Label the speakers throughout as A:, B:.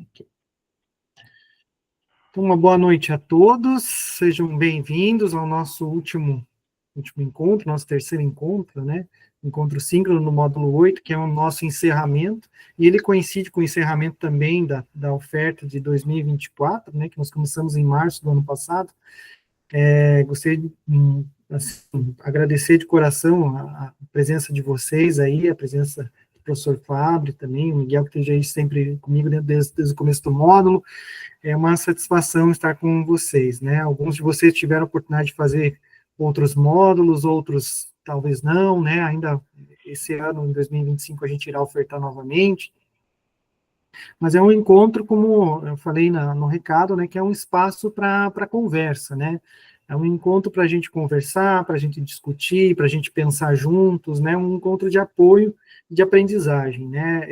A: Então, uma boa noite a todos, sejam bem-vindos ao nosso último encontro, nosso terceiro encontro, né? Encontro síncrono no módulo 8, que é o nosso encerramento, e ele coincide com o encerramento também da oferta de 2024, né? Que nós começamos em março do ano passado. Gostaria de assim, agradecer de coração a presença de vocês aí, a presença do professor Fábio também, o Miguel, que esteja aí sempre comigo desde o começo do módulo. É uma satisfação estar com vocês, né? Alguns de vocês tiveram a oportunidade de fazer outros módulos, outros talvez não, né? Ainda esse ano, em 2025, a gente irá ofertar novamente. Mas é um encontro, como eu falei no recado, né? Que é um espaço para conversa, né? É um encontro para a gente conversar, para a gente discutir, para a gente pensar juntos, né? Um encontro de apoio e de aprendizagem, né?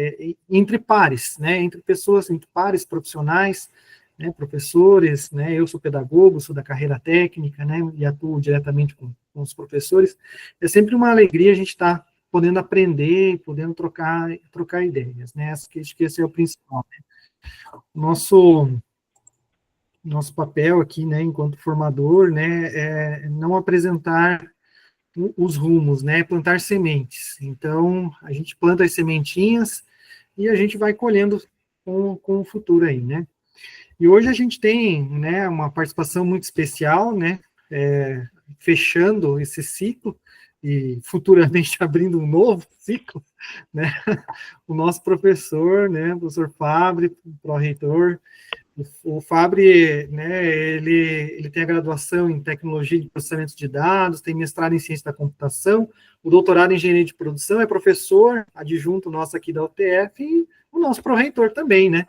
A: Entre pares, né? Entre pessoas, entre pares profissionais, né? Professores, né? Eu sou pedagogo, sou da carreira técnica, né? E atuo diretamente com os professores. É sempre uma alegria a gente estar podendo aprender, podendo trocar ideias, né? Acho que esse é o principal, né? Nosso papel aqui, né, enquanto formador, né, é não apresentar os rumos, né, plantar sementes. Então, a gente planta as sementinhas e a gente vai colhendo com o futuro aí, né. E hoje a gente tem, né, uma participação muito especial, né, fechando esse ciclo e futuramente abrindo um novo ciclo, né, o nosso professor, né, o professor Fábio, pró-reitor. O Fabri, né, ele tem a graduação em tecnologia de processamento de dados, tem mestrado em ciência da computação, o doutorado em engenharia de produção, é professor adjunto nosso aqui da UTF e o nosso pró-reitor também, né?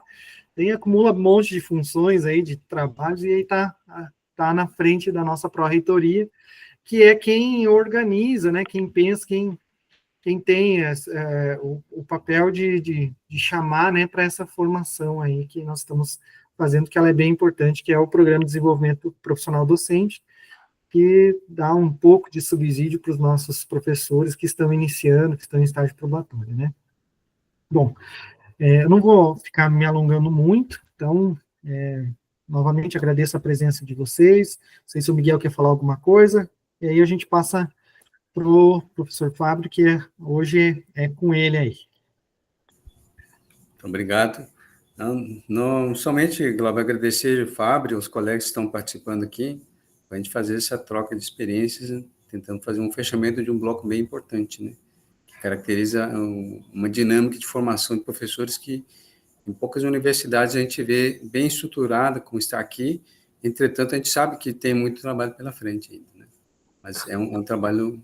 A: Acumula um monte de funções aí, de trabalhos, e aí tá na frente da nossa pró-reitoria, que é quem organiza, né, quem pensa, quem tem o papel de chamar, né, para essa formação aí que nós estamos fazendo, que ela é bem importante, que é o Programa de Desenvolvimento Profissional Docente, que dá um pouco de subsídio para os nossos professores que estão iniciando, que estão em estágio probatório, né? Bom, eu não vou ficar me alongando muito, então, novamente agradeço a presença de vocês, não sei se o Miguel quer falar alguma coisa, e aí a gente passa para o professor Fábio, que hoje é com ele aí.
B: Muito obrigado. Não somente, Glauber, agradecer o Fábio, os colegas que estão participando aqui, para a gente fazer essa troca de experiências, né? Tentando fazer um fechamento de um bloco bem importante, né? Que caracteriza uma dinâmica de formação de professores que, em poucas universidades, a gente vê bem estruturada, como está aqui. Entretanto, a gente sabe que tem muito trabalho pela frente ainda, né? Mas é um trabalho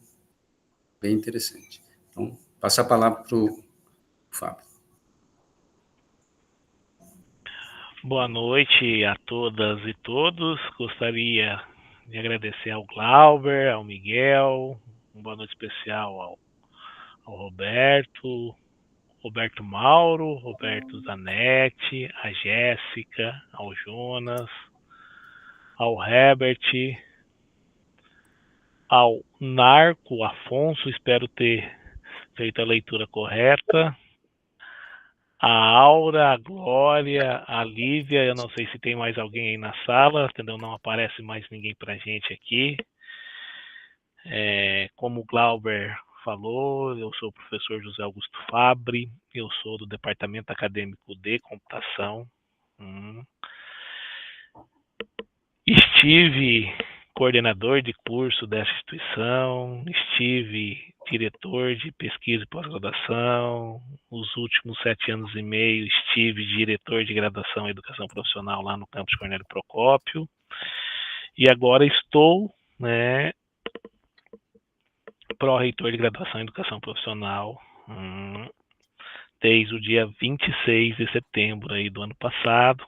B: bem interessante. Então, passar a palavra para o Fábio.
C: Boa noite a todas e todos. Gostaria de agradecer ao Glauber, ao Miguel, uma boa noite especial ao Roberto Mauro, Roberto Zanetti, a Jéssica, ao Jonas, ao Herbert, ao Narco Afonso, espero ter feito a leitura correta, a Aura, a Glória, a Lívia, eu não sei se tem mais alguém aí na sala, entendeu? Não aparece mais ninguém pra gente aqui. Como o Glauber falou, eu sou o professor José Augusto Fabri, eu sou do Departamento Acadêmico de Computação. Estive coordenador de curso dessa instituição, estive diretor de pesquisa e pós-graduação, os últimos 7 anos e meio estive diretor de graduação em educação profissional lá no campus Cornélio Procópio, e agora estou, né, pró-reitor de graduação em educação profissional, desde o dia 26 de setembro aí do ano passado.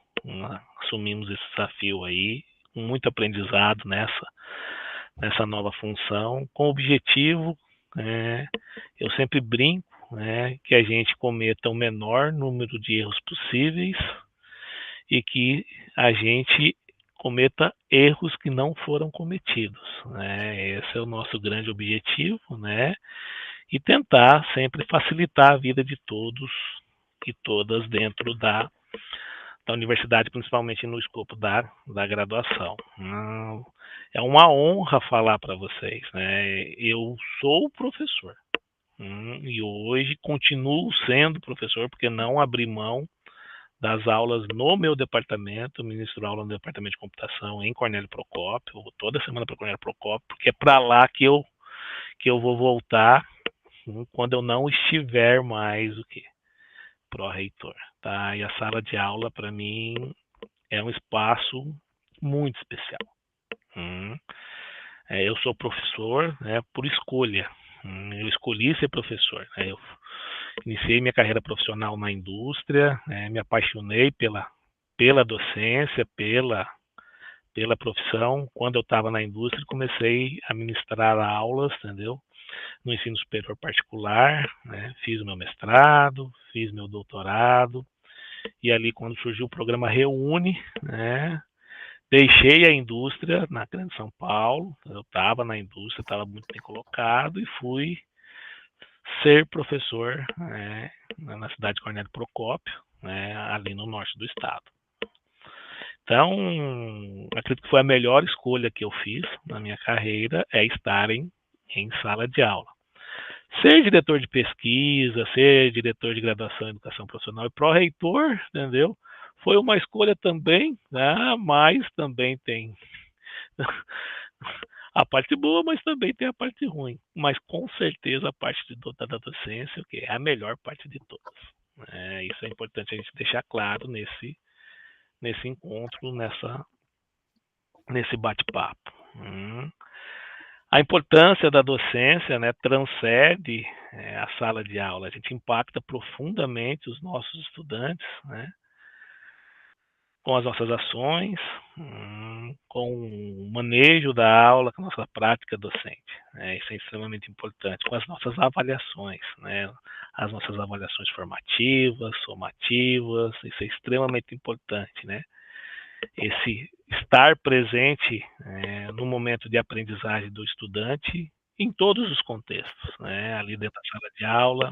C: Assumimos esse desafio aí, com muito aprendizado nessa nova função, com o objetivo, eu sempre brinco, que a gente cometa o menor número de erros possíveis e que a gente cometa erros que não foram cometidos, esse é o nosso grande objetivo, e tentar sempre facilitar a vida de todos e todas dentro da universidade, principalmente no escopo da graduação. É uma honra falar para vocês, né? Eu sou professor, e hoje continuo sendo professor, porque não abri mão das aulas no meu departamento. Eu ministro aula no departamento de computação em Cornélio Procópio, eu vou toda semana para Cornélio Procópio, porque é para lá que eu vou voltar quando eu não estiver mais o que pró-reitor, tá? E a sala de aula para mim é um espaço muito especial. Eu sou professor, né, por escolha. Eu escolhi ser professor, né? Eu iniciei minha carreira profissional na indústria, né, me apaixonei pela docência, pela profissão. Quando eu estava na indústria, comecei a ministrar aulas, entendeu? No ensino superior particular, né? Fiz o meu mestrado, fiz meu doutorado, e ali, quando surgiu o programa Reúne, né, deixei a indústria na Grande São Paulo. Eu estava na indústria, estava muito bem colocado, e fui ser professor, né, na cidade de Cornélio Procópio, né, ali no norte do estado. Então, acredito que foi a melhor escolha que eu fiz na minha carreira, é estar em sala de aula. Ser diretor de pesquisa, ser diretor de graduação em educação profissional e pró-reitor, entendeu? Foi uma escolha também, né? Mas também tem a parte boa, mas também tem a parte ruim. Mas com certeza a parte da docência, que é a melhor parte de todas. Isso é importante a gente deixar claro nesse encontro, nesse bate-papo. A importância da docência, né, transcende a sala de aula. A gente impacta profundamente os nossos estudantes, né, com as nossas ações, com o manejo da aula, com a nossa prática docente. Isso é extremamente importante. Com as nossas avaliações, né, as nossas avaliações formativas, somativas, isso é extremamente importante, né? Esse estar presente no momento de aprendizagem do estudante em todos os contextos, né? Ali dentro da sala de aula,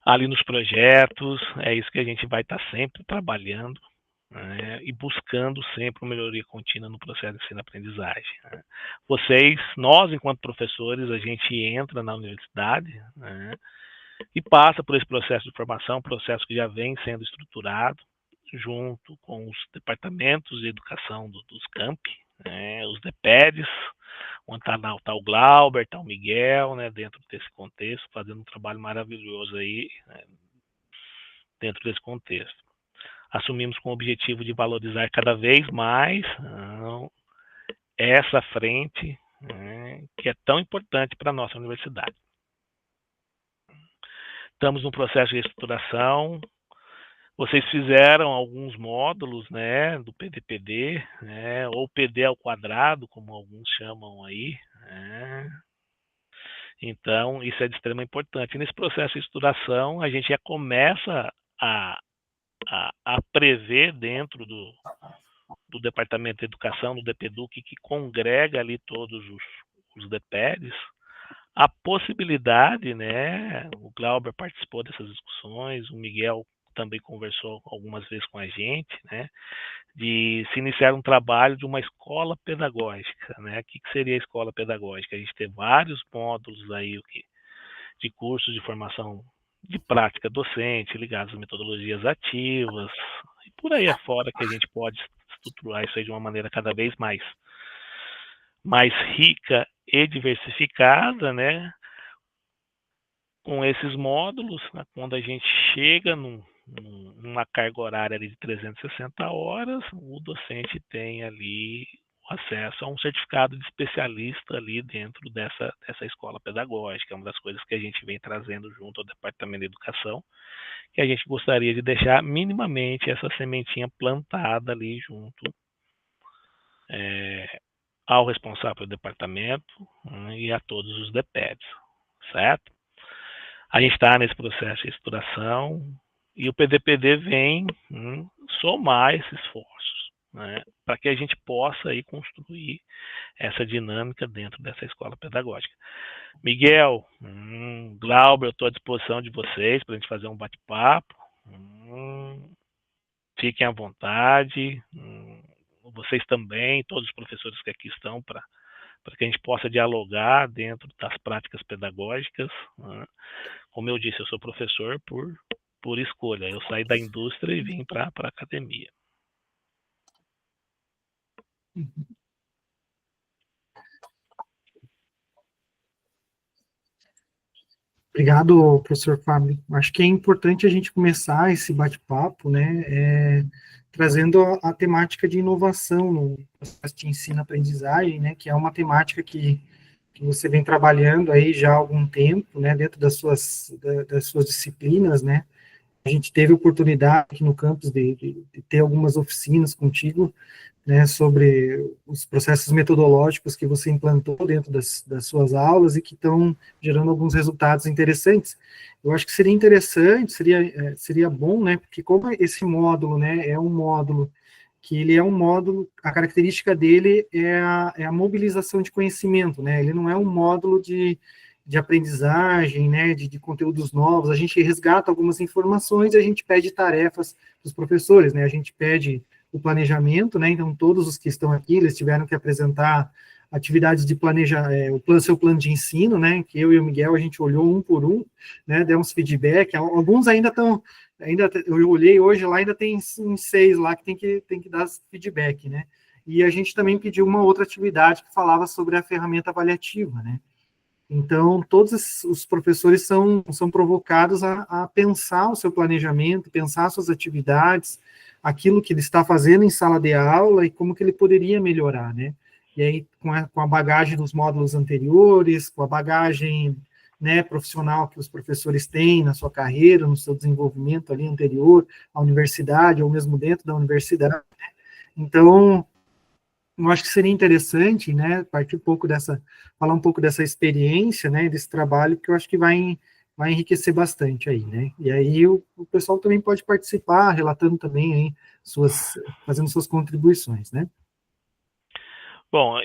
C: ali nos projetos, é isso que a gente vai estar sempre trabalhando, né? E buscando sempre uma melhoria contínua no processo de ensino-aprendizagem, né? Nós, enquanto professores, a gente entra na universidade, né, e passa por esse processo de formação, processo que já vem sendo estruturado, junto com os departamentos de educação dos campi, né, os DPEDs, onde está o Glauber, está o Miguel, né, dentro desse contexto, fazendo um trabalho maravilhoso aí, né, dentro desse contexto. Assumimos com o objetivo de valorizar cada vez mais essa frente, né, que é tão importante para a nossa universidade. Estamos no processo de estruturação. Vocês fizeram alguns módulos, né, do PDPD, né, ou PD ao quadrado, como alguns chamam aí, né? Então, isso é de extrema importância. E nesse processo de estruturação, a gente já começa a prever dentro do Departamento de Educação, do DPEDUC, que congrega ali todos os DPEDs, a possibilidade, né, o Glauber participou dessas discussões, o Miguel também conversou algumas vezes com a gente, né, de se iniciar um trabalho de uma escola pedagógica, né? O que seria a escola pedagógica? A gente tem vários módulos aí de cursos de formação de prática docente, ligados a metodologias ativas, e por aí afora, que a gente pode estruturar isso aí de uma maneira cada vez mais rica e diversificada, né? Com esses módulos, né, quando a gente chega numa carga horária de 360 horas, o docente tem ali acesso a um certificado de especialista ali dentro dessa escola pedagógica. É uma das coisas que a gente vem trazendo junto ao Departamento de Educação, que a gente gostaria de deixar minimamente essa sementinha plantada ali junto ao responsável do departamento, e a todos os DPEDs, certo? A gente está nesse processo de estruturação e o PDPD vem somar esses esforços, né, para que a gente possa aí construir essa dinâmica dentro dessa escola pedagógica. Miguel, Glauber, eu estou à disposição de vocês para a gente fazer um bate-papo. fiquem à vontade, vocês também, todos os professores que aqui estão, para que a gente possa dialogar dentro das práticas pedagógicas, né? Como eu disse, eu sou professor por escolha, eu saí da indústria e vim para a academia.
A: Obrigado, professor Fábio. Acho que é importante a gente começar esse bate-papo, né, trazendo a temática de inovação no processo de ensino-aprendizagem, né, que é uma temática que você vem trabalhando aí já há algum tempo, né, dentro das suas disciplinas, né. A gente teve a oportunidade aqui no campus de ter algumas oficinas contigo, né, sobre os processos metodológicos que você implantou dentro das suas aulas e que estão gerando alguns resultados interessantes. Eu acho que seria interessante, seria bom, né, porque como esse módulo, né, é um módulo que ele é um módulo, a característica dele é a mobilização de conhecimento, né, ele não é um módulo de aprendizagem, né, de conteúdos novos, a gente resgata algumas informações e a gente pede tarefas dos professores, né, a gente pede o planejamento, né, então todos os que estão aqui, eles tiveram que apresentar atividades de planejar, seu plano de ensino, né, que eu e o Miguel, a gente olhou um por um, né, demos feedback, alguns ainda estão, eu olhei hoje lá, ainda tem uns 6 lá que tem que dar feedback, né, e a gente também pediu uma outra atividade que falava sobre a ferramenta avaliativa, né. Então, todos os professores são provocados a pensar o seu planejamento, pensar suas atividades, aquilo que ele está fazendo em sala de aula e como que ele poderia melhorar, né? E aí, com a bagagem dos módulos anteriores, com a bagagem, né, profissional que os professores têm na sua carreira, no seu desenvolvimento ali anterior à universidade, ou mesmo dentro da universidade. Então, eu acho que seria interessante, né, partir um pouco falar um pouco dessa experiência, né, desse trabalho, que eu acho que vai enriquecer bastante aí, né, e aí o pessoal também pode participar, relatando também aí fazendo suas contribuições, né.
C: Bom,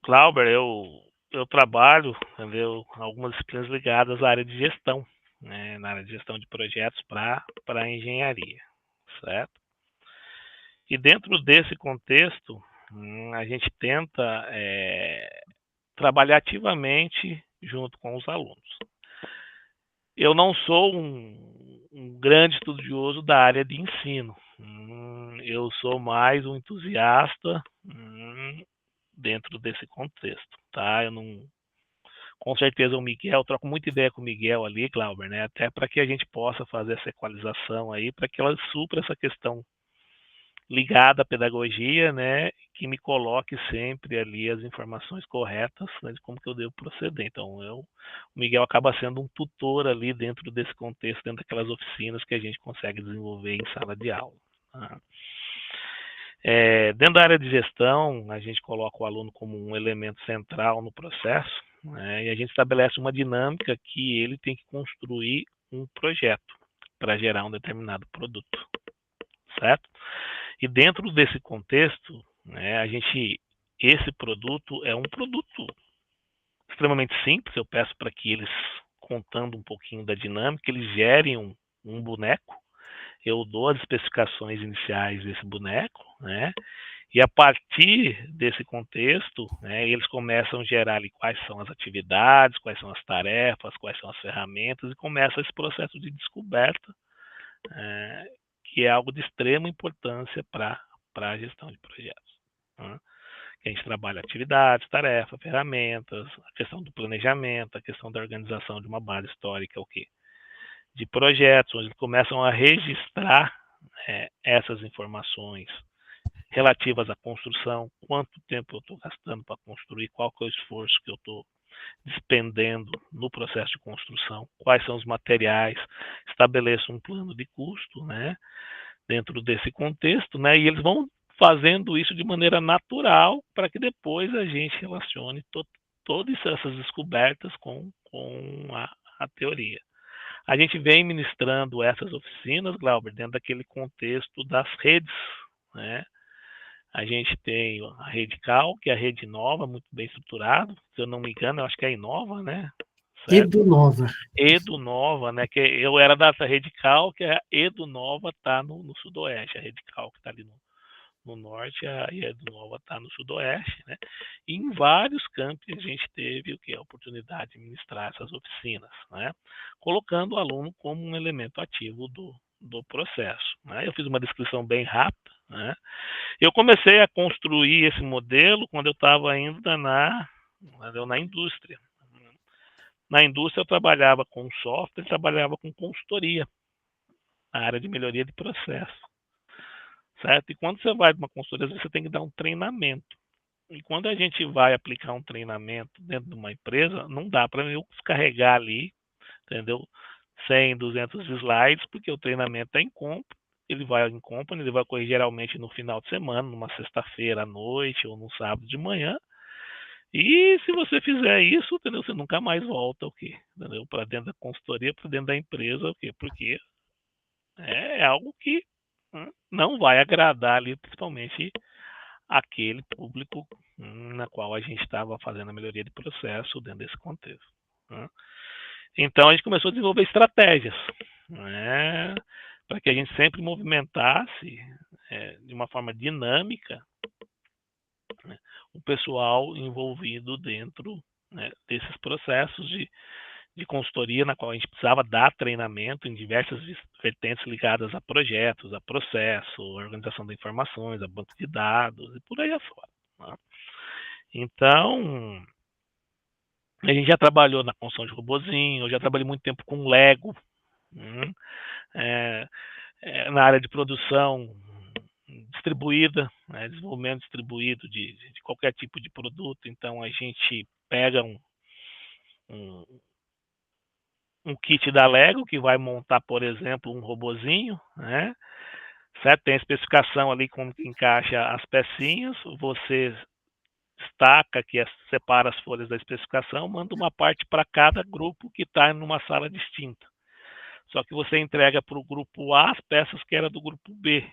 C: Clauber, eu trabalho, entendeu, algumas disciplinas ligadas à área de gestão, né, na área de gestão de projetos para a engenharia, certo? E dentro desse contexto, a gente tenta trabalhar ativamente junto com os alunos. Eu não sou um grande estudioso da área de ensino. Eu sou mais um entusiasta dentro desse contexto, tá? Eu não, com certeza o Miguel, eu troco muita ideia com o Miguel ali, Glauber, né? Até para que a gente possa fazer essa equalização aí, para que ela supra essa questão ligada à pedagogia, né, que me coloque sempre ali as informações corretas, né, de como que eu devo proceder. Então, o Miguel acaba sendo um tutor ali dentro desse contexto, dentro daquelas oficinas que a gente consegue desenvolver em sala de aula. Tá? Dentro da área de gestão, a gente coloca o aluno como um elemento central no processo, né, e a gente estabelece uma dinâmica que ele tem que construir um projeto para gerar um determinado produto, certo? E dentro desse contexto, né, esse produto é um produto extremamente simples. Eu peço para que eles, contando um pouquinho da dinâmica, eles gerem um boneco. Eu dou as especificações iniciais desse boneco, né? E a partir desse contexto, né, eles começam a gerar ali quais são as atividades, quais são as tarefas, quais são as ferramentas, e começa esse processo de descoberta, que é algo de extrema importância para a gestão de projetos. Né? Que a gente trabalha atividades, tarefas, ferramentas, a questão do planejamento, a questão da organização de uma base histórica, o quê? De projetos, onde eles começam a registrar essas informações relativas à construção, quanto tempo eu estou gastando para construir, qual que é o esforço que eu estou despendendo no processo de construção, quais são os materiais, estabeleço um plano de custo, né, dentro desse contexto, né, e eles vão fazendo isso de maneira natural para que depois a gente relacione todas essas descobertas com a teoria. A gente vem ministrando essas oficinas, Glauber, dentro daquele contexto das redes, né? A gente tem a rede Cal, que é a rede nova, muito bem estruturada. Se eu não me engano, eu acho que é a Inova, né? certo?
A: Edunova.
C: Edunova, né? Que eu era da Redical, que a Edunova está no sudoeste, a Redical que está ali no norte, e a Edunova está no sudoeste, né? E em vários campos a gente teve o que? A oportunidade de ministrar essas oficinas, né? Colocando o aluno como um elemento ativo do processo, né? Eu fiz uma descrição bem rápida, né? Eu comecei a construir esse modelo quando eu estava ainda na indústria. Na indústria eu trabalhava com software, trabalhava com consultoria, na área de melhoria de processo, certo? E quando você vai para uma consultoria, você tem que dar um treinamento. E quando a gente vai aplicar um treinamento dentro de uma empresa, não dá para eu descarregar ali, entendeu? 100, 200 slides, porque o treinamento é em company, ele vai correr geralmente no final de semana, numa sexta-feira à noite ou no sábado de manhã. E se você fizer isso, entendeu? Você nunca mais volta o quê? Entendeu? Para dentro da consultoria, para dentro da empresa, o quê? Porque é algo que não vai agradar ali, principalmente aquele público na qual a gente estava fazendo a melhoria de processo dentro desse contexto. Né? Então a gente começou a desenvolver estratégias, né, para que a gente sempre movimentasse de uma forma dinâmica, né, o pessoal envolvido dentro, né, desses processos de consultoria, na qual a gente precisava dar treinamento em diversas vertentes ligadas a projetos, a processo, a organização de informações, a banco de dados e por aí afora. Né? Então, a gente já trabalhou na construção de robozinho, eu já trabalhei muito tempo com Lego, na área de produção distribuída, né, desenvolvimento distribuído de qualquer tipo de produto. Então, a gente pega um kit da Lego que vai montar, por exemplo, um robozinho, né? Certo? Tem a especificação ali como que encaixa as pecinhas, você destaca que separa as folhas da especificação, manda uma parte para cada grupo que está numa sala distinta. Só que você entrega para o grupo A as peças que era do grupo B,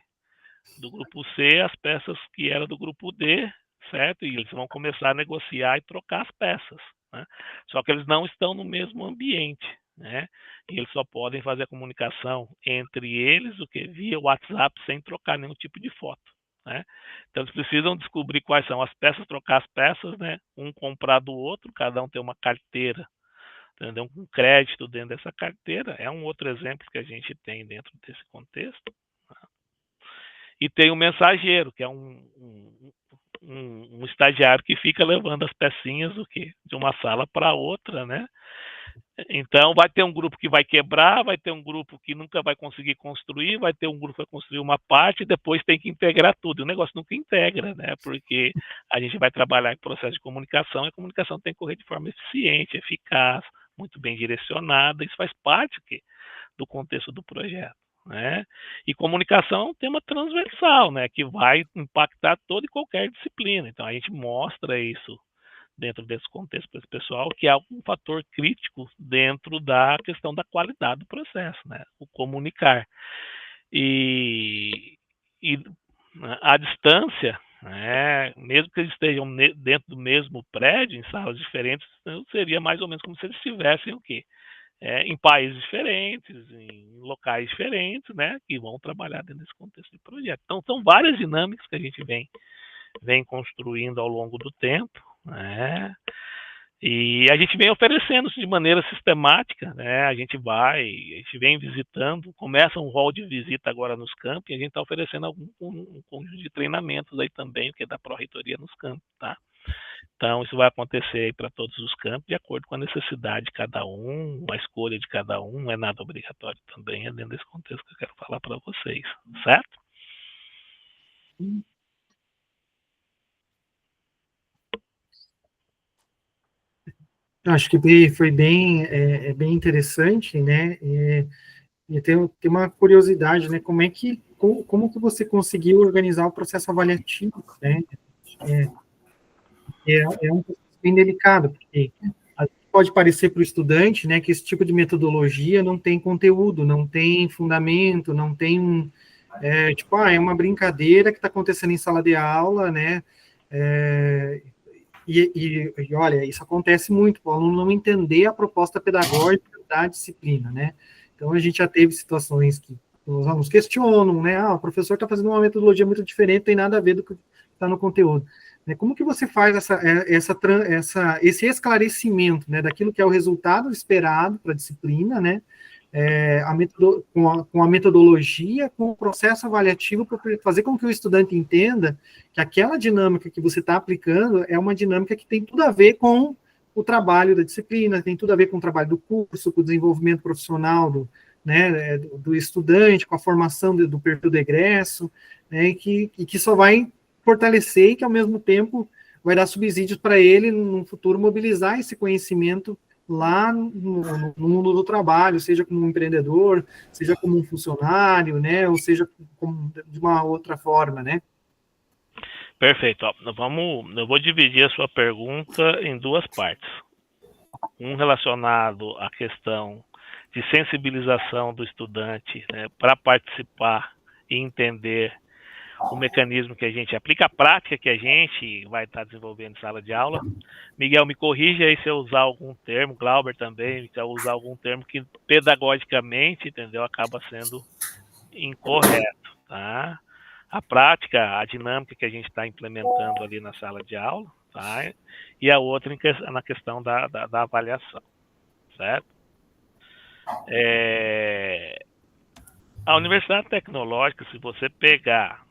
C: do grupo C as peças que era do grupo D, certo? E eles vão começar a negociar e trocar as peças, né? Só que eles não estão no mesmo ambiente, né? E eles só podem fazer a comunicação entre eles, o que via WhatsApp, sem trocar nenhum tipo de foto, né? Então eles precisam descobrir quais são as peças, trocar as peças, né? Um comprar do outro, cada um tem uma carteira, entendeu? Um crédito dentro dessa carteira. É um outro exemplo que a gente tem dentro desse contexto. E tem o mensageiro, que é um estagiário que fica levando as pecinhas de uma sala para outra, né? Então vai ter um grupo que vai quebrar, vai ter um grupo que nunca vai conseguir construir, vai ter um grupo que vai construir uma parte e depois tem que integrar tudo. O negócio nunca integra, né? Porque a gente vai trabalhar em processo de comunicação e a comunicação tem que correr de forma eficiente, eficaz, muito bem direcionada. Isso faz parte do contexto do projeto, né? E comunicação é um tema transversal, né? Que vai impactar toda e qualquer disciplina. Então a gente mostra isso dentro desse contexto para esse pessoal, que é um fator crítico dentro da questão da qualidade do processo, né? O comunicar. E a distância, né, mesmo que eles estejam dentro do mesmo prédio, em salas diferentes, seria mais ou menos como se eles estivessem o quê? Em países diferentes, em locais diferentes, né, que vão trabalhar dentro desse contexto de projeto. Então, são várias dinâmicas que a gente vem construindo ao longo do tempo, né, e a gente vem oferecendo isso de maneira sistemática, né, a gente vem visitando, começa um rol de visita agora nos campos, e a gente está oferecendo um conjunto de treinamentos aí também, o que é da Pró-Reitoria nos campos, tá? Então, isso vai acontecer aí para todos os campos, de acordo com a necessidade de cada um, a escolha de cada um, não é nada obrigatório também, é dentro desse contexto que eu quero falar para vocês, certo?
A: Acho que foi bem interessante, né? E tem uma curiosidade, né? Como que você conseguiu organizar o processo avaliativo, né? É um processo bem delicado, porque pode parecer para o estudante, né, que esse tipo de metodologia não tem conteúdo, não tem fundamento, não tem é uma brincadeira que está acontecendo em sala de aula, né? E olha, isso acontece muito, o aluno não entender a proposta pedagógica da disciplina, né? Então, a gente já teve situações que os alunos questionam, né? Ah, o professor está fazendo uma metodologia muito diferente, não tem nada a ver do que está no conteúdo. Né? Como que você faz esse esclarecimento, né, daquilo que é o resultado esperado para a disciplina, né? Com a metodologia, com o processo avaliativo, para fazer com que o estudante entenda que aquela dinâmica que você está aplicando é uma dinâmica que tem tudo a ver com o trabalho da disciplina, tem tudo a ver com o trabalho do curso, com o desenvolvimento profissional do estudante, com a formação do perfil do egresso, né, e que só vai fortalecer e que, ao mesmo tempo, vai dar subsídios para ele, no futuro, mobilizar esse conhecimento lá no mundo do trabalho, seja como um empreendedor, seja como um funcionário, né, ou seja de uma outra forma, né?
C: Perfeito. Ó, eu vou dividir a sua pergunta em duas partes. Um relacionado à questão de sensibilização do estudante, né, para participar e entender o mecanismo que a gente aplica, a prática que a gente vai estar desenvolvendo em sala de aula. Miguel, me corrija aí se eu usar algum termo, Glauber também, se eu usar algum termo que pedagogicamente, entendeu, acaba sendo incorreto, tá? A prática, a dinâmica que a gente está implementando ali na sala de aula, tá? E a outra na questão da avaliação, certo? A Universidade Tecnológica, se você pegar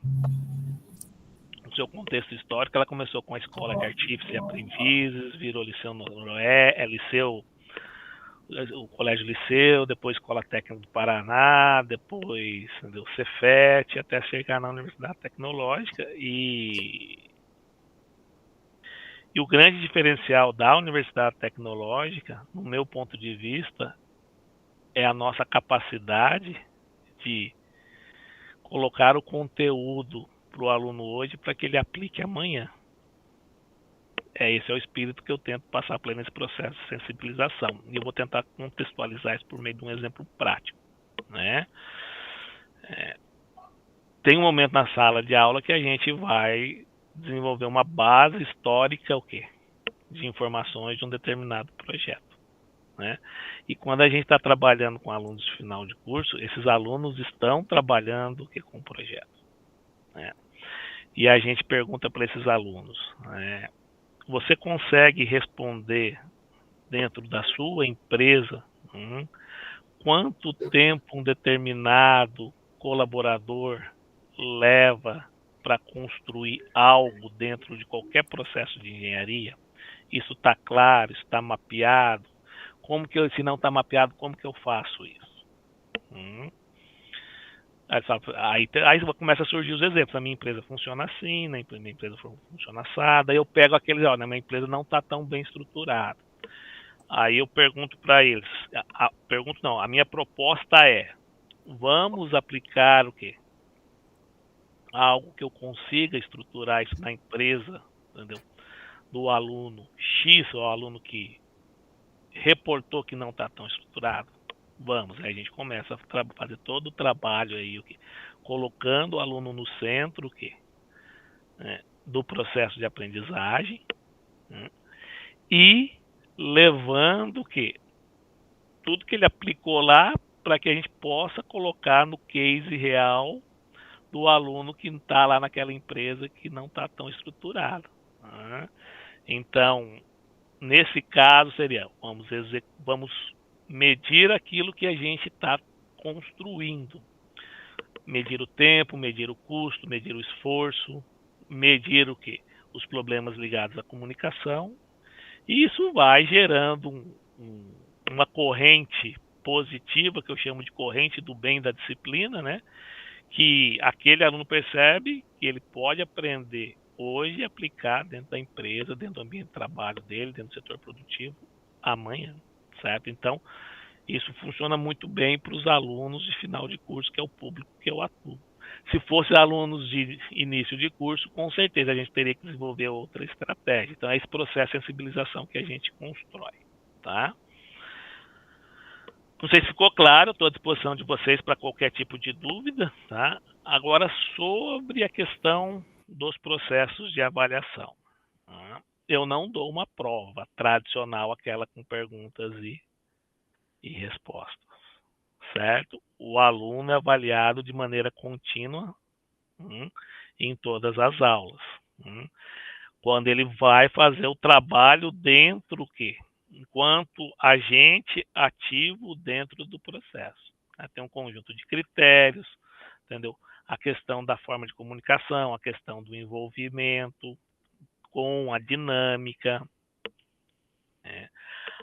C: o seu contexto histórico, ela começou com a escola de artífices e aprendizes, virou Liceu Noé, Liceu, o Colégio Liceu, depois Escola Técnica do Paraná, depois o Cefet, até chegar na Universidade Tecnológica. E o grande diferencial da Universidade Tecnológica, no meu ponto de vista, é a nossa capacidade de colocar o conteúdo para o aluno hoje para que ele aplique amanhã. Esse é o espírito que eu tento passar para ele nesse processo de sensibilização. E eu vou tentar contextualizar isso por meio de um exemplo prático, né? Tem um momento na sala de aula que a gente vai desenvolver uma base histórica, de informações de um determinado projeto, né? E quando a gente está trabalhando com alunos de final de curso, esses alunos estão trabalhando com o projeto, né? E a gente pergunta para esses alunos, né, você consegue responder dentro da sua empresa quanto tempo um determinado colaborador leva para construir algo dentro de qualquer processo de engenharia? Isso está claro, isso está mapeado? Se não está mapeado, como que eu faço isso? Aí começa a surgir os exemplos. A minha empresa funciona assim, na minha empresa funciona assada. Aí eu pego aqueles, na minha empresa não está tão bem estruturada. Aí eu pergunto para eles, a minha proposta é, vamos aplicar algo que eu consiga estruturar isso na empresa, entendeu? Do aluno X, ou aluno que reportou que não está tão estruturado. Vamos, aí a gente começa a fazer todo o trabalho aí, colocando o aluno no centro do processo de aprendizagem, e levando tudo que ele aplicou lá para que a gente possa colocar no case real do aluno que está lá naquela empresa que não está tão estruturado. Então, nesse caso seria, vamos medir aquilo que a gente está construindo. Medir o tempo, medir o custo, medir o esforço, medir os problemas ligados à comunicação. E isso vai gerando uma corrente positiva, que eu chamo de corrente do bem da disciplina, né? Que aquele aluno percebe que ele pode aprender hoje e aplicar dentro da empresa, dentro do ambiente de trabalho dele, dentro do setor produtivo, amanhã, certo? Então, isso funciona muito bem para os alunos de final de curso, que é o público que eu atuo. Se fosse alunos de início de curso, com certeza a gente teria que desenvolver outra estratégia. Então, é esse processo de sensibilização que a gente constrói, tá? Não sei se ficou claro, estou à disposição de vocês para qualquer tipo de dúvida, tá? Agora, sobre a questão dos processos de avaliação. Tá? eu não dou uma prova tradicional, aquela com perguntas e respostas, certo? O aluno é avaliado de maneira contínua em todas as aulas. Quando ele vai fazer o trabalho dentro enquanto agente ativo dentro do processo. Tem um conjunto de critérios, entendeu? A questão da forma de comunicação, a questão do envolvimento com a dinâmica,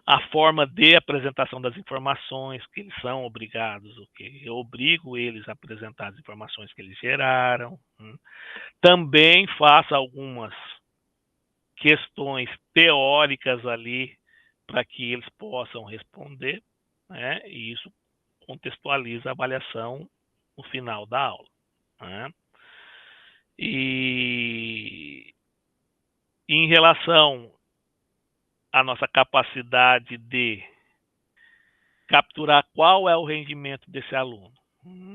C: a forma de apresentação das informações, que eles são obrigados, eu obrigo eles a apresentar as informações que eles geraram. Também faço algumas questões teóricas ali para que eles possam responder, né? E isso contextualiza a avaliação no final da aula, né? E em relação à nossa capacidade de capturar qual é o rendimento desse aluno,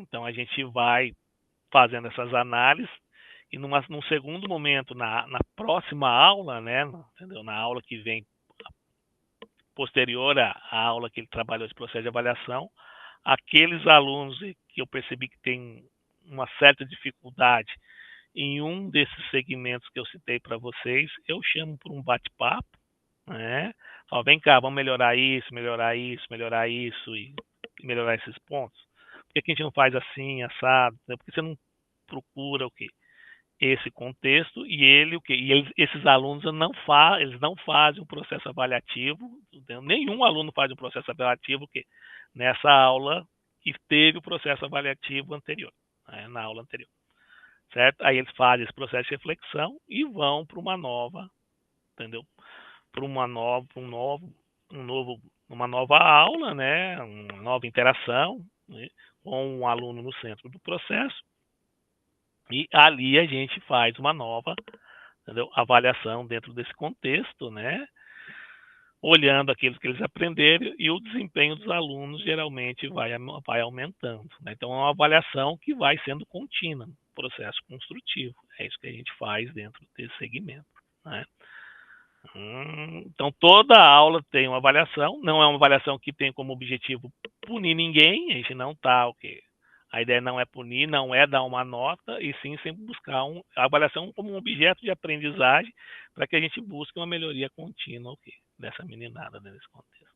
C: então a gente vai fazendo essas análises e num segundo momento, na próxima aula, né, entendeu? Na aula que vem posterior à aula que ele trabalhou esse processo de avaliação, aqueles alunos que eu percebi que tem uma certa dificuldade em um desses segmentos que eu citei para vocês, eu chamo para um bate-papo, né? Falo, vem cá, vamos melhorar isso, melhorar isso, melhorar isso e melhorar esses pontos. Por que a gente não faz assim, assado? Por que você não procura esse contexto e esses alunos eles não fazem um processo avaliativo, nenhum aluno faz um processo avaliativo nessa aula que teve o processo avaliativo anterior, né, na aula anterior, certo? Aí eles fazem esse processo de reflexão e vão para uma nova, entendeu? Para uma nova aula, né, uma nova interação, né, com um aluno no centro do processo. E ali a gente faz uma nova, entendeu, avaliação dentro desse contexto, né? Olhando aquilo que eles aprenderam e o desempenho dos alunos geralmente vai aumentando, né? Então é uma avaliação que vai sendo contínua, processo construtivo. É isso que a gente faz dentro desse segmento, né? Então toda aula tem uma avaliação, não é uma avaliação que tem como objetivo punir ninguém, a gente não está a ideia não é punir, não é dar uma nota, e sim sempre buscar a avaliação como um objeto de aprendizagem para que a gente busque uma melhoria contínua dessa meninada nesse contexto.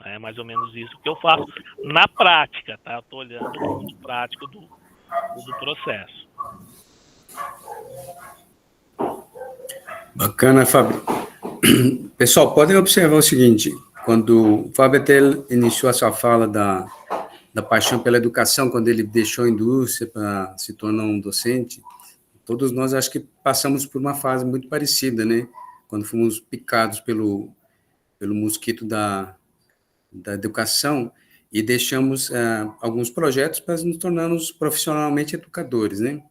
C: É mais ou menos isso que eu faço na prática, tá? Eu estou olhando o mundo prático do processo.
B: Bacana, Fábio. Pessoal, podem observar o seguinte, quando o Fábio até iniciou a sua fala da paixão pela educação, quando ele deixou a indústria para se tornar um docente, todos nós acho que passamos por uma fase muito parecida, né? Quando fomos picados pelo mosquito da educação e deixamos alguns projetos para nos tornarmos profissionalmente educadores, né?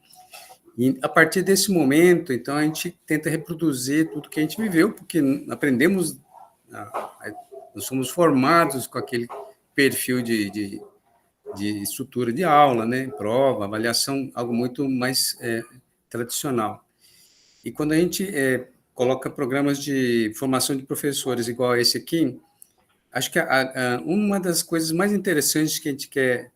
B: E a partir desse momento, então, a gente tenta reproduzir tudo que a gente viveu, porque aprendemos, nós somos formados com aquele perfil de estrutura de aula, né? Prova, avaliação, algo muito mais tradicional. E quando a gente coloca programas de formação de professores igual a esse aqui, acho que uma das coisas mais interessantes que a gente quer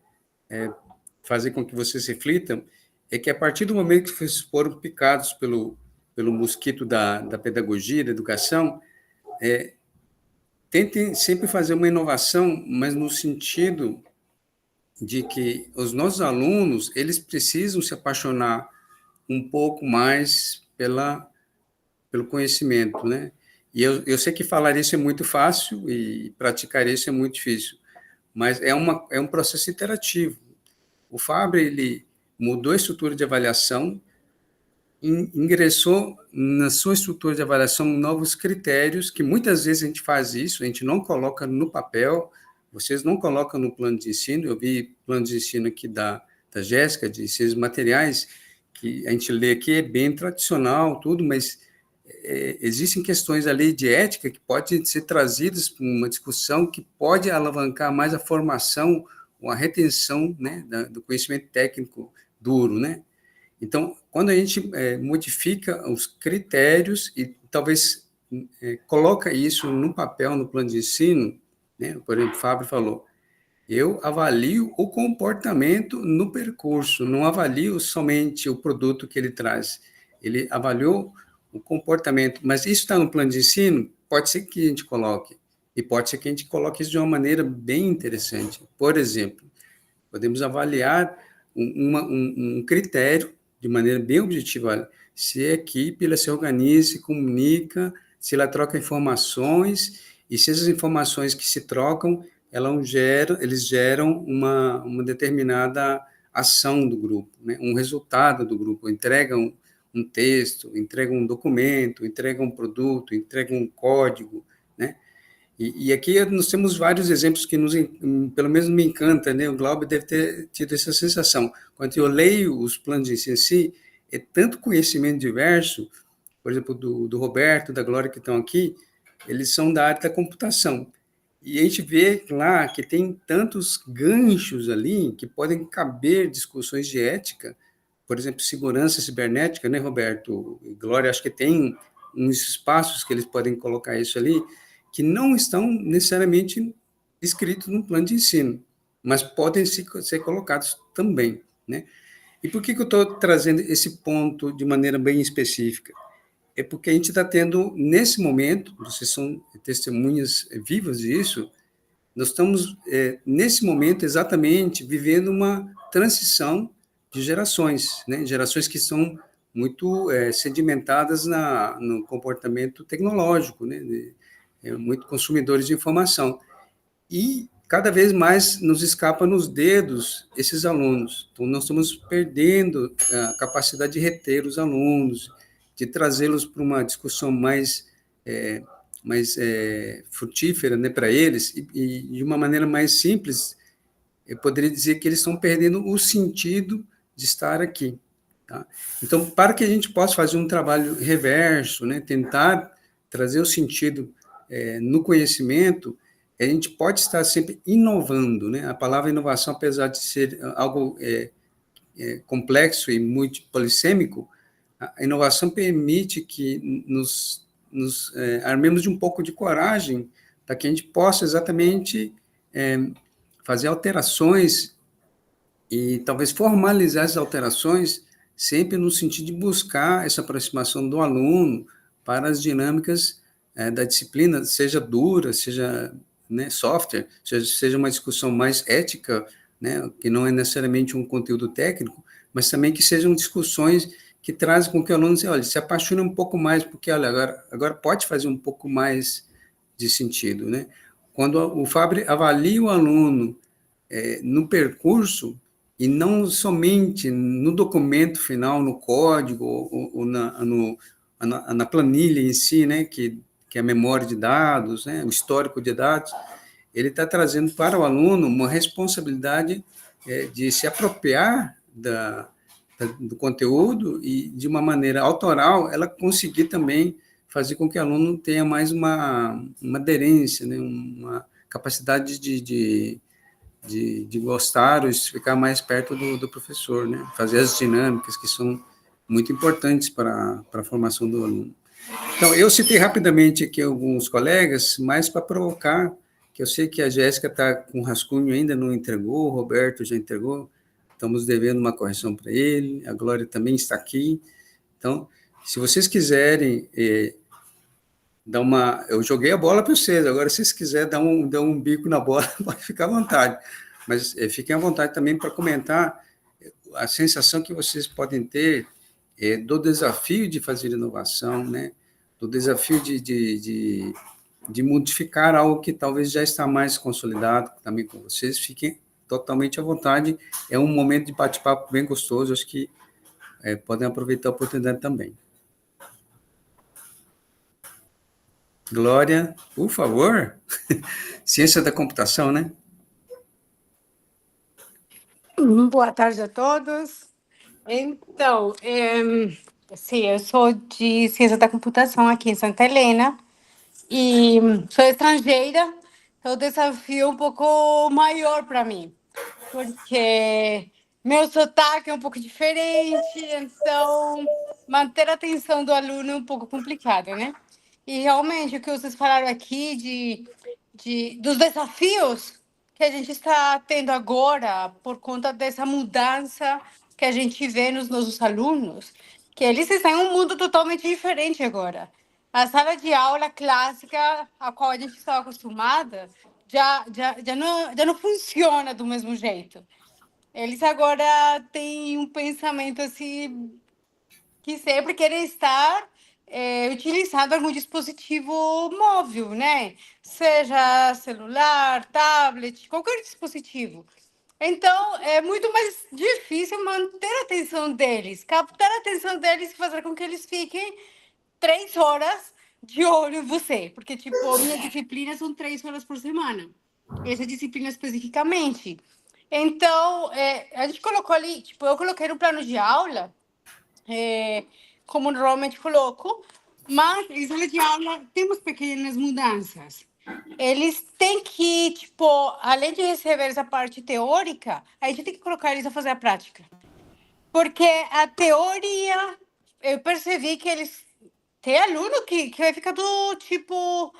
B: fazer com que vocês reflitam é que a partir do momento que vocês foram picados pelo mosquito da pedagogia, da educação, tentem sempre fazer uma inovação, mas no sentido de que os nossos alunos, eles precisam se apaixonar um pouco mais pelo conhecimento, né? E eu sei que falar isso é muito fácil e praticar isso é muito difícil, mas é um processo interativo. O Fábio, ele mudou a estrutura de avaliação, ingressou na sua estrutura de avaliação novos critérios, que muitas vezes a gente faz isso, a gente não coloca no papel, vocês não colocam no plano de ensino. Eu vi plano de ensino aqui da Jéssica, de ciências materiais, que a gente lê aqui, é bem tradicional, tudo, mas existem questões ali de ética que podem ser trazidas para uma discussão que pode alavancar mais a formação ou a retenção, né, do conhecimento técnico duro, né? Então, quando a gente modifica os critérios e talvez coloca isso no papel, no plano de ensino, né? Por exemplo, o Fábio falou, eu avalio o comportamento no percurso, não avalio somente o produto que ele traz. Ele avaliou o comportamento, mas isso está no plano de ensino? Pode ser que a gente coloque, e pode ser que a gente coloque isso de uma maneira bem interessante. Por exemplo, podemos avaliar um critério de maneira bem objetiva. Olha, se a equipe ela se organiza, se comunica, se ela troca informações, e se essas informações que se trocam, eles geram uma determinada ação do grupo, né? Um resultado do grupo, entregam um texto, entregam um documento, entregam um produto, entregam um código, né? E aqui nós temos vários exemplos que pelo menos me encanta, né? O Glauber deve ter tido essa sensação. Quando eu leio os planos de ensino em si, é tanto conhecimento diverso, por exemplo, do Roberto, da Glória que estão aqui, eles são da área da computação. E a gente vê lá que tem tantos ganchos ali que podem caber discussões de ética, por exemplo, segurança cibernética, né, Roberto? E Glória, acho que tem uns espaços que eles podem colocar isso ali, que não estão necessariamente escritos no plano de ensino, mas podem ser colocados também, né? E por que eu estou trazendo esse ponto de maneira bem específica? É porque a gente está tendo, nesse momento, vocês são testemunhas vivas disso, nós estamos, nesse momento, exatamente, vivendo uma transição de gerações, né? Gerações que são muito sedimentadas no comportamento tecnológico, né? Muito consumidores de informação. E cada vez mais nos escapa nos dedos esses alunos. Então, nós estamos perdendo a capacidade de reter os alunos, de trazê-los para uma discussão mais frutífera, né, para eles, e de uma maneira mais simples, eu poderia dizer que eles estão perdendo o sentido de estar aqui. Tá? Então, para que a gente possa fazer um trabalho reverso, né, tentar trazer o sentido no conhecimento, a gente pode estar sempre inovando, né? A palavra inovação, apesar de ser algo complexo e muito polissêmico, a inovação permite que nos armemos de um pouco de coragem para que a gente possa exatamente fazer alterações e talvez formalizar essas alterações sempre no sentido de buscar essa aproximação do aluno para as dinâmicas da disciplina, seja dura, seja, né, software, seja uma discussão mais ética, né, que não é necessariamente um conteúdo técnico, mas também que sejam discussões que trazem com que o aluno se apaixone um pouco mais, porque, olha, agora pode fazer um pouco mais de sentido, né? Quando o Fábio avalia o aluno no percurso, e não somente no documento final, no código, ou na planilha em si, né, que é a memória de dados, né, o histórico de dados, ele está trazendo para o aluno uma responsabilidade de se apropriar do conteúdo e, de uma maneira autoral, ela conseguir também fazer com que o aluno tenha mais uma aderência, né, uma capacidade de gostar ou de ficar mais perto do professor, né? Fazer as dinâmicas que são muito importantes para a formação do aluno. Então, eu citei rapidamente aqui alguns colegas, mais para provocar, que eu sei que a Jéssica está com rascunho ainda, não entregou, o Roberto já entregou, estamos devendo uma correção para ele, a Glória também está aqui. Então, se vocês quiserem eu joguei a bola para vocês, agora se vocês quiserem dar um bico na bola, pode ficar à vontade. Mas fiquem à vontade também para comentar a sensação que vocês podem ter do desafio de fazer inovação, né? Do desafio de modificar algo que talvez já está mais consolidado também com vocês. Fiquem totalmente à vontade, é um momento de bate-papo bem gostoso, acho que podem aproveitar a oportunidade também. Glória, por favor. Ciência da computação, né?
D: Boa tarde a todos. Então, sim, eu sou de Ciência da Computação aqui em Santa Helena e sou estrangeira, então o desafio é um pouco maior para mim, porque meu sotaque é um pouco diferente, então manter a atenção do aluno é um pouco complicado, né? E realmente o que vocês falaram aqui dos desafios que a gente está tendo agora por conta dessa mudança que a gente vê nos nossos alunos, que eles estão em um mundo totalmente diferente agora. A sala de aula clássica, a qual a gente estava acostumada, já não funciona do mesmo jeito. Eles agora têm um pensamento assim que sempre querem estar utilizando algum dispositivo móvel, né? Seja celular, tablet, qualquer dispositivo. Então, é muito mais difícil manter a atenção deles, captar a atenção deles e fazer com que eles fiquem 3 horas de olho em você. Porque, tipo, a minha disciplina são 3 horas por semana. Essa disciplina especificamente. Então, a gente colocou ali, tipo, eu coloquei no plano de aula como normalmente coloco, mas em sala de aula temos pequenas mudanças. Eles têm que, tipo, além de receber essa parte teórica, a gente tem que colocar eles a fazer a prática. Porque a teoria, eu percebi que eles... Tem aluno que vai ficar do tipo...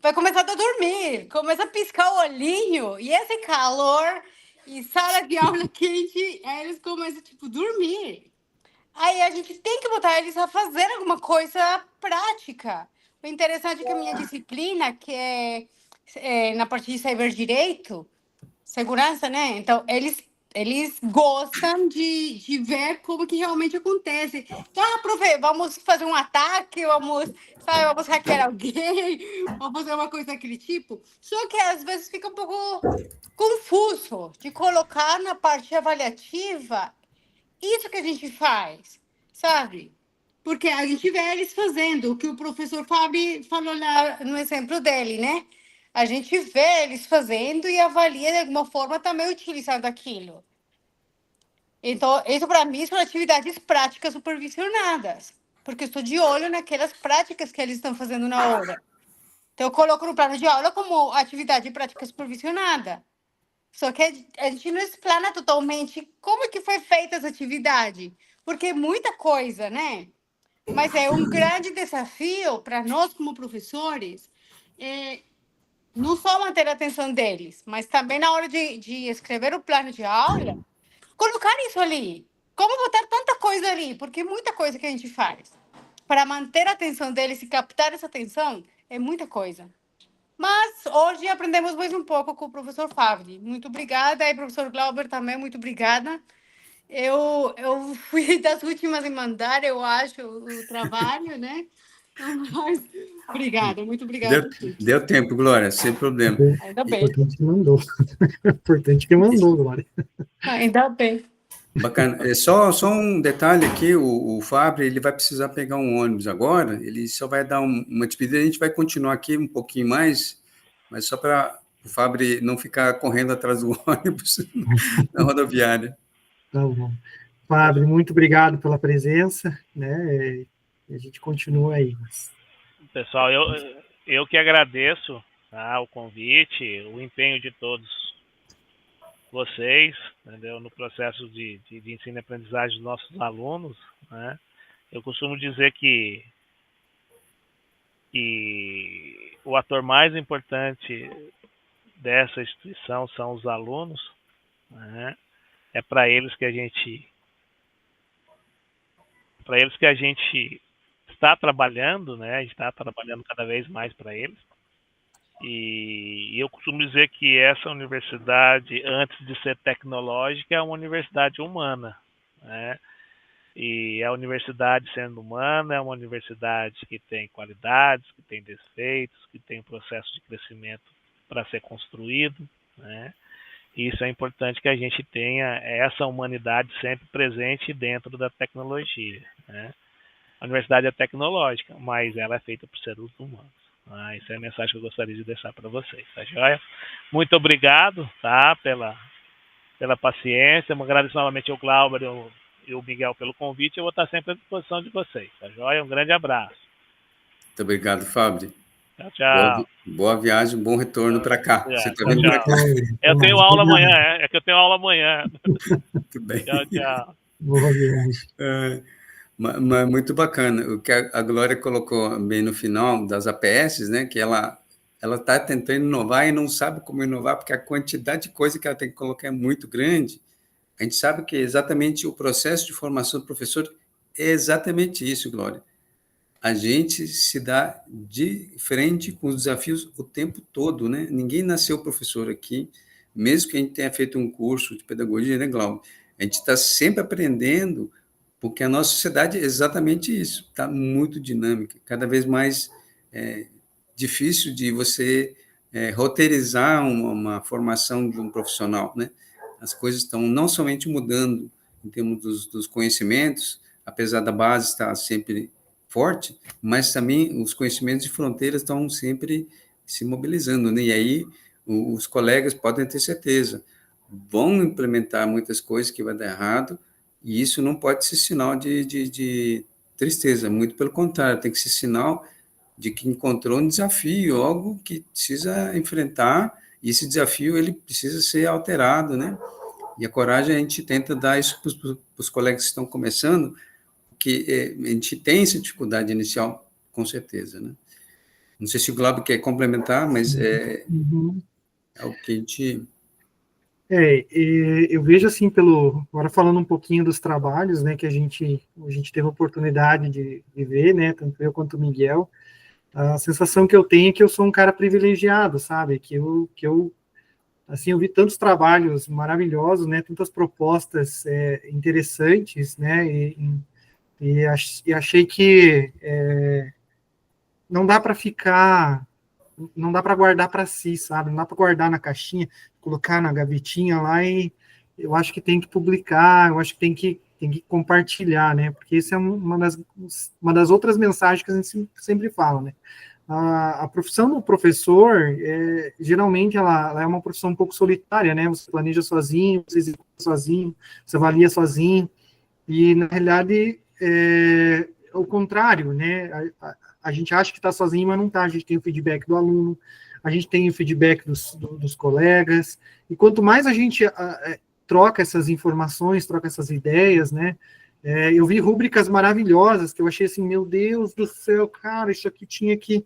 D: Vai começar a dormir, começa a piscar o olhinho, e esse calor, e sala de aula quente, aí eles começam, tipo, a dormir. Aí a gente tem que botar eles a fazer alguma coisa prática. O interessante é que a minha disciplina, que é na parte de cyberdireito, segurança, né? Então, eles gostam de ver como que realmente acontece. Então, profe, vamos fazer um ataque, vamos hackear alguém, vamos fazer uma coisa daquele tipo. Só que, às vezes, fica um pouco confuso de colocar na parte avaliativa isso que a gente faz, sabe? Porque a gente vê eles fazendo o que o professor Fábio falou lá no exemplo dele, né? A gente vê eles fazendo e avalia de alguma forma também utilizando aquilo. Então, isso para mim são atividades práticas supervisionadas, porque eu estou de olho naquelas práticas que eles estão fazendo na hora. Então, eu coloco no plano de aula como atividade prática supervisionada. Só que a gente não explana totalmente como que foi feita essa atividade, porque é muita coisa, né? Mas é um grande desafio para nós, como professores, não só manter a atenção deles, mas também na hora de escrever o plano de aula, colocar isso ali. Como botar tanta coisa ali? Porque muita coisa que a gente faz. Para manter a atenção deles e captar essa atenção, é muita coisa. Mas hoje aprendemos mais um pouco com o professor Favre. Muito obrigada. E professor Glauber também, muito obrigada. Eu fui das últimas em mandar, eu acho, o trabalho, né? Mas, obrigada, muito obrigada
B: Deu,
D: por tudo.
B: deu tempo, Glória, sem problema.
D: Ainda
A: O
D: bem,
A: importante que mandou. O importante que mandou, Glória.
D: ainda bem.
B: Bacana. Só um detalhe aqui, o Fábio, ele vai precisar pegar um ônibus agora, ele só vai dar uma despedida, a gente vai continuar aqui um pouquinho mais, mas só para o Fábio não ficar correndo atrás do ônibus na rodoviária.
A: Tá bom. Fábio, muito obrigado pela presença, né? A gente continua aí.
C: Pessoal, eu que agradeço, tá, o convite, o empenho de todos vocês, entendeu, no processo de ensino e aprendizagem dos nossos alunos, né? Eu costumo dizer que o ator mais importante dessa instituição são os alunos, né? É para eles que a gente está trabalhando, né? Está trabalhando cada vez mais para eles. E eu costumo dizer que essa universidade, antes de ser tecnológica, é uma universidade humana, né? E a universidade, sendo humana, é uma universidade que tem qualidades, que tem defeitos, que tem processo de crescimento para ser construído, né? E isso é importante que a gente tenha essa humanidade sempre presente dentro da tecnologia, né? A universidade é tecnológica, mas ela é feita por seres humanos. Essa é a mensagem que eu gostaria de deixar para vocês, tá joia? Muito obrigado, tá, pela paciência. Eu agradeço novamente ao Glauber e o Miguel pelo convite. Eu vou estar sempre à disposição de vocês, tá joia? Um grande abraço.
B: Muito obrigado, Fábio.
C: Tchau, tchau.
B: Boa viagem, bom retorno para cá. Você está vindo para cá.
C: Eu tenho aula amanhã, é que eu tenho aula amanhã.
B: Muito bem.
C: Tchau, tchau.
A: Boa viagem.
B: Muito bacana. O que a Glória colocou bem no final das APS, né, que ela está tentando inovar e não sabe como inovar, porque a quantidade de coisa que ela tem que colocar é muito grande. A gente sabe que exatamente o processo de formação do professor é exatamente isso, Glória. A gente se dá de frente com os desafios o tempo todo, né? Ninguém nasceu professor aqui, mesmo que a gente tenha feito um curso de pedagogia, né, Glauber? A gente está sempre aprendendo, porque a nossa sociedade é exatamente isso, está muito dinâmica, cada vez mais difícil de você roteirizar uma formação de um profissional, né? As coisas estão não somente mudando em termos dos conhecimentos, apesar da base estar sempre forte, mas também os conhecimentos de fronteiras estão sempre se mobilizando, né? E aí os colegas podem ter certeza, vão implementar muitas coisas que vai dar errado, e isso não pode ser sinal de tristeza, muito pelo contrário, tem que ser sinal de que encontrou um desafio, algo que precisa enfrentar, e esse desafio ele precisa ser alterado, né? E a coragem a gente tenta dar isso para os colegas que estão começando, que a gente tem essa dificuldade inicial, com certeza, né? Não sei se o Glauber quer complementar, mas é o que a gente...
A: Eu vejo assim, agora falando um pouquinho dos trabalhos, né, que a gente teve a oportunidade de ver, né, tanto eu quanto o Miguel, a sensação que eu tenho é que eu sou um cara privilegiado, sabe, assim, eu vi tantos trabalhos maravilhosos, né, tantas propostas interessantes, né, e achei que não dá para ficar, não dá para guardar para si, sabe? Não dá para guardar na caixinha, colocar na gavetinha lá e eu acho que tem que publicar, eu acho que tem que compartilhar, né? Porque isso é uma das outras mensagens que a gente sempre fala, né? A profissão do professor, geralmente, ela é uma profissão um pouco solitária, né? Você planeja sozinho, você executa sozinho, você avalia sozinho, e, na realidade, é o contrário, né? A gente acha que está sozinho, mas não está. A gente tem o feedback do aluno, a gente tem o feedback dos colegas, e quanto mais a gente troca essas informações, troca essas ideias, né? Eu vi rúbricas maravilhosas que eu achei assim, meu Deus do céu, cara, isso aqui tinha que...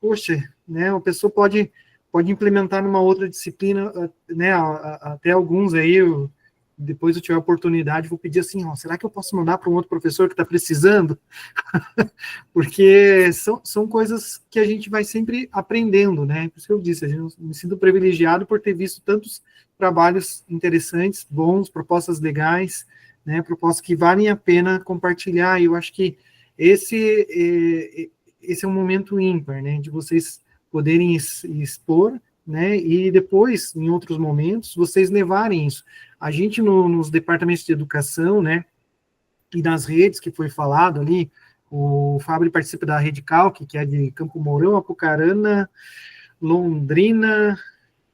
A: Poxa, né? Uma pessoa pode implementar numa outra disciplina, né? Até alguns aí, depois eu tiver a oportunidade, vou pedir assim, ó, será que eu posso mandar para um outro professor que está precisando? Porque são coisas que a gente vai sempre aprendendo, né? Por isso que eu disse, eu me sinto privilegiado por ter visto tantos trabalhos interessantes, bons, propostas legais, né? Propostas que valem a pena compartilhar, e eu acho que esse é um momento ímpar, né? De vocês poderem expor, né? E depois, em outros momentos, vocês levarem isso. A gente, nos departamentos de educação, né? E nas redes que foi falado ali, o Fábio participa da Rede Calc, que é de Campo Mourão, Apucarana, Londrina,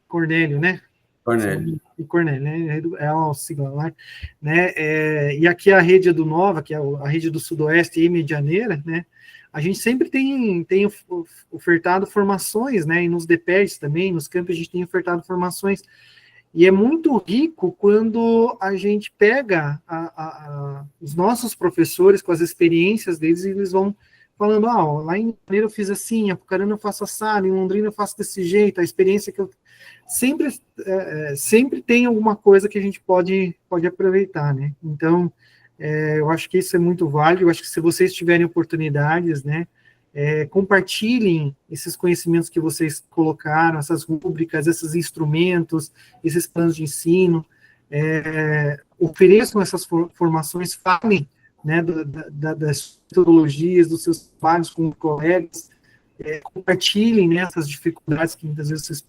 A: Cornélio, né?
B: Cornélio.
A: E Cornélio, né? É o sigla lá, né? E aqui a Rede do Nova, que é a Rede do Sudoeste e Medianeira, né? A gente sempre tem ofertado formações, né? E nos DPERs também, nos campos, a gente tem ofertado formações. E é muito rico quando a gente pega os nossos professores com as experiências deles e eles vão falando, lá em Janeiro eu fiz assim, em Apucarana eu faço assado, em Londrina eu faço desse jeito, a experiência que eu... Sempre tem alguma coisa que a gente pode aproveitar, né? Então, eu acho que isso é muito válido, eu acho que se vocês tiverem oportunidades, né, compartilhem esses conhecimentos que vocês colocaram, essas rúbricas, esses instrumentos, esses planos de ensino, ofereçam essas formações, falem, né, das metodologias, dos seus trabalhos com colegas, compartilhem, né, essas dificuldades que muitas vezes vocês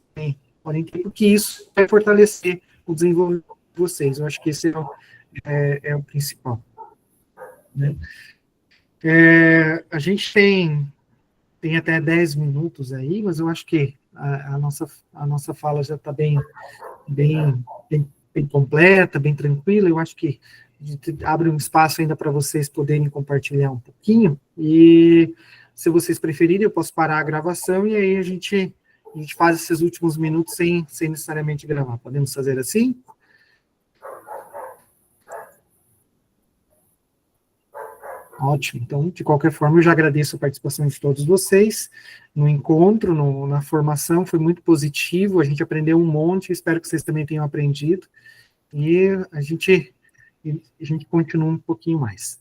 A: podem ter, porque isso vai fortalecer o desenvolvimento de vocês. Eu acho que esse é o principal, né? A gente tem até 10 minutos aí, mas eu acho que a nossa fala já está bem completa, bem tranquila. Eu acho que a gente abre um espaço ainda para vocês poderem compartilhar um pouquinho, e se vocês preferirem, eu posso parar a gravação, e aí a gente faz esses últimos minutos sem necessariamente gravar. Podemos fazer assim? Ótimo. Então, de qualquer forma, eu já agradeço a participação de todos vocês no encontro, na formação, foi muito positivo, a gente aprendeu um monte, espero que vocês também tenham aprendido, e a gente continua um pouquinho mais.